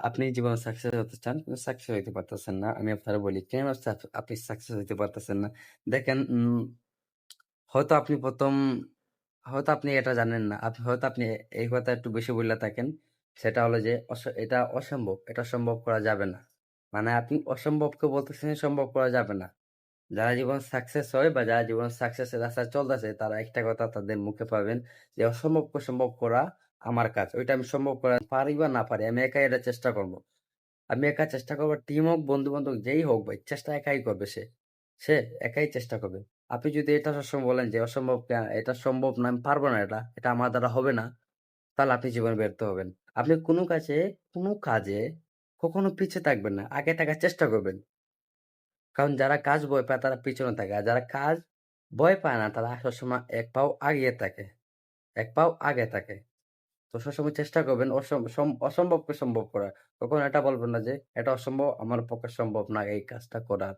আপনি জীবনে সাকসেস হতে চান, কিন্তু সাকসেস হইতে পারতেছেন না। আমি আপনারে বলি, কেন আপনি সাকসেস হইতে পারতেছেন না? দেখেন, হয়তো আপনি ১ম হয়তো আপনি এটা জানেন না। হয়তো আপনি এই কথা একটু বেশি বইলা থাকেন। সেটা হলো যে এটা অসম্ভব। এটা সম্ভব করা যাবে না। মানে আপনি অসম্ভবকে বলতেছেন সম্ভব করা যাবে না। যারা জীবন সাকসেস হয় বা যারা জীবন সাকসেসের রাস্তায় চলতেছে, তারা একটা কথা তাদের মুখে পাবেন যে অসম্ভবকে সম্ভব করা আমার কাজ। ওইটা আমি সম্ভব করা পারি বা না পারি, আমি একাই এটা চেষ্টা করব। আমি একা চেষ্টা করবো, টিম হোক, বন্ধু-বান্ধব যেই হোক ভাই, চেষ্টা একাই করবে সে। সে একাই চেষ্টা করবে। আপনি যদি এটা সবসময় বলেন যে অসম্ভব, এটা সম্ভব না, আমি পারবো না, এটা আমার দ্বারা হবে না, তাহলে আপনি জীবনে ব্যর্থ হবেন। আপনি কোনো কাজে কখনো পিছিয়ে থাকবেন না। আগে থাকার চেষ্টা করবেন। কারণ যারা কাজ ভয় পায় তারা পিছনে থাকে। আর যারা কাজ ভয় পায় না তারা সবসময় এক পাও আগিয়ে থাকে। এক পাও আগে থাকে। তো সবসময় চেষ্টা করবেন অসম্ভবকে সম্ভব করার। কখনো এটা বলবেন না যে এটা অসম্ভব, আমার পক্ষে সম্ভব না এই কাজটা করা।